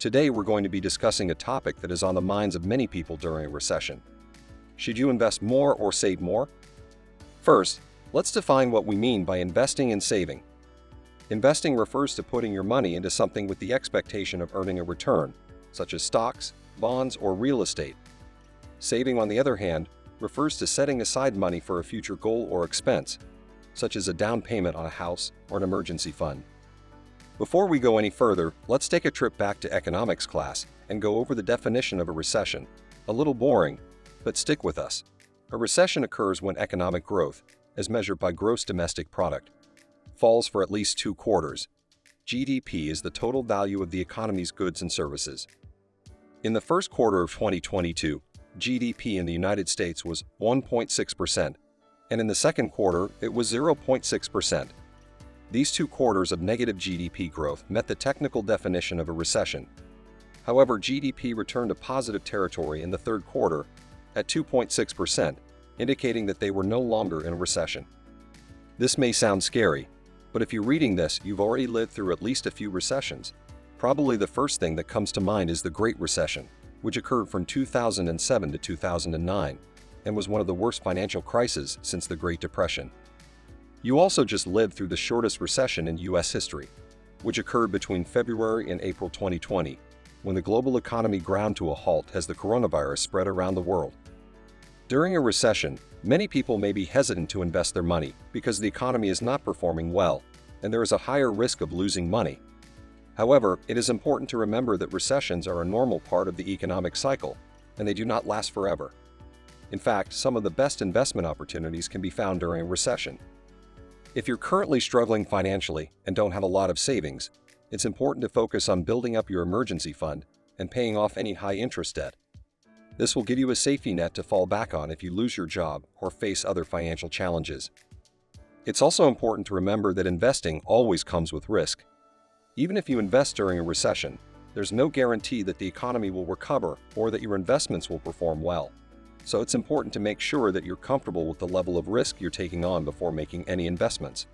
Today we're going to be discussing a topic that is on the minds of many people during a recession. Should you invest more or save more? First, let's define what we mean by investing and saving. Investing refers to putting your money into something with the expectation of earning a return, such as stocks, bonds, or real estate. Saving, on the other hand, refers to setting aside money for a future goal or expense, such as a down payment on a house or an emergency fund. Before we go any further, let's take a trip back to economics class and go over the definition of a recession. A little boring, but stick with us. A recession occurs when economic growth, as measured by gross domestic product, falls for at least 2 quarters. GDP is the total value of the economy's goods and services. In the first quarter of 2022, GDP in the United States was 1.6%, and in the second quarter, it was 0.6%. These 2 quarters of negative GDP growth met the technical definition of a recession. However, GDP returned to positive territory in the third quarter at 2.6%, indicating that they were no longer in a recession. This may sound scary, but if you're reading this, you've already lived through at least a few recessions. Probably the first thing that comes to mind is the Great Recession, which occurred from 2007 to 2009 and was one of the worst financial crises since the Great Depression. You also just lived through the shortest recession in U.S. history, which occurred between February and April 2020, when the global economy ground to a halt as the coronavirus spread around the world. During a recession, many people may be hesitant to invest their money because the economy is not performing well, and there is a higher risk of losing money. However, it is important to remember that recessions are a normal part of the economic cycle, and they do not last forever. In fact, some of the best investment opportunities can be found during a recession. If you're currently struggling financially and don't have a lot of savings, it's important to focus on building up your emergency fund and paying off any high-interest debt. This will give you a safety net to fall back on if you lose your job or face other financial challenges. It's also important to remember that investing always comes with risk. Even if you invest during a recession, there's no guarantee that the economy will recover or that your investments will perform well. So it's important to make sure that you're comfortable with the level of risk you're taking on before making any investments.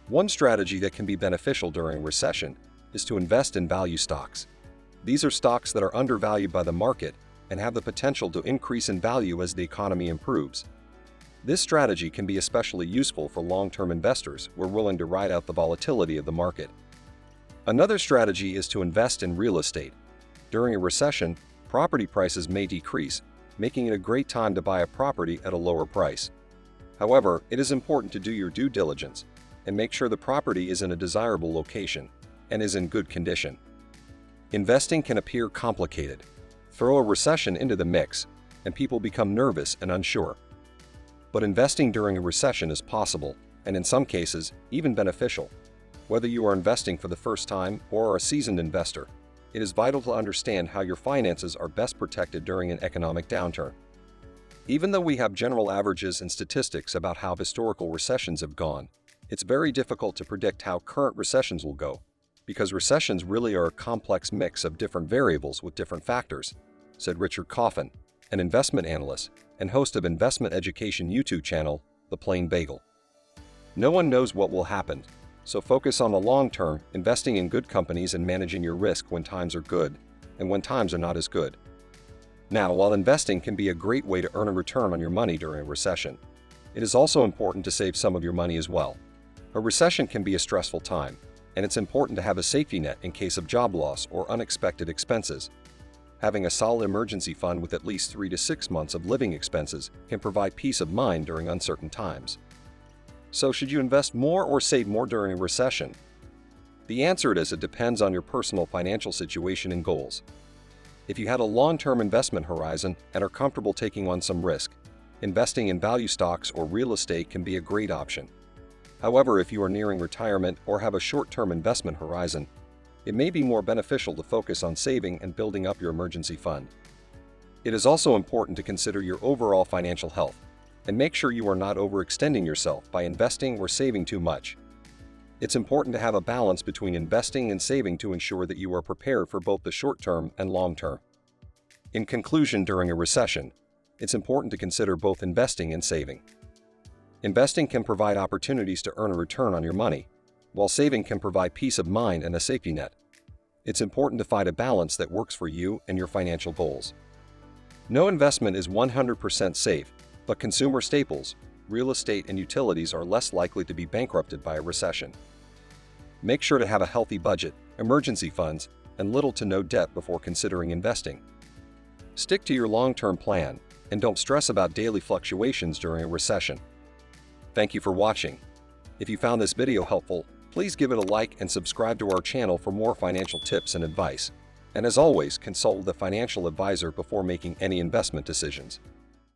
One strategy that can be beneficial during a recession is to invest in value stocks. These are stocks that are undervalued by the market and have the potential to increase in value as the economy improves. This strategy can be especially useful for long-term investors who are willing to ride out the volatility of the market. Another strategy is to invest in real estate. During a recession, property prices may decrease, making it a great time to buy a property at a lower price. However, it is important to do your due diligence and make sure the property is in a desirable location and is in good condition. Investing can appear complicated. Throw a recession into the mix, and people become nervous and unsure. But investing during a recession is possible, and in some cases, even beneficial. Whether you are investing for the first time or are a seasoned investor, it is vital to understand how your finances are best protected during an economic downturn. Even though we have general averages and statistics about how historical recessions have gone, it's very difficult to predict how current recessions will go, because recessions really are a complex mix of different variables with different factors, said Richard Coffin, an investment analyst and host of investment education YouTube channel, The Plain Bagel. No one knows what will happen, so focus on the long term, investing in good companies and managing your risk when times are good and when times are not as good. Now, while investing can be a great way to earn a return on your money during a recession, it is also important to save some of your money as well. A recession can be a stressful time, and it's important to have a safety net in case of job loss or unexpected expenses. Having a solid emergency fund with at least 3 to 6 months of living expenses can provide peace of mind during uncertain times. So should you invest more or save more during a recession? The answer is it depends on your personal financial situation and goals. If you had a long-term investment horizon and are comfortable taking on some risk, investing in value stocks or real estate can be a great option. However, if you are nearing retirement or have a short-term investment horizon, it may be more beneficial to focus on saving and building up your emergency fund. It is also important to consider your overall financial health and make sure you are not overextending yourself by investing or saving too much. It's important to have a balance between investing and saving to ensure that you are prepared for both the short-term and long-term. In conclusion, during a recession, it's important to consider both investing and saving. Investing can provide opportunities to earn a return on your money, while saving can provide peace of mind and a safety net. It's important to find a balance that works for you and your financial goals. No investment is 100% safe, but consumer staples, real estate, and utilities are less likely to be bankrupted by a recession. Make sure to have a healthy budget, emergency funds, and little to no debt before considering investing. Stick to your long-term plan and don't stress about daily fluctuations during a recession. Thank you for watching. If you found this video helpful, please give it a like and subscribe to our channel for more financial tips and advice. And as always, consult with a financial advisor before making any investment decisions.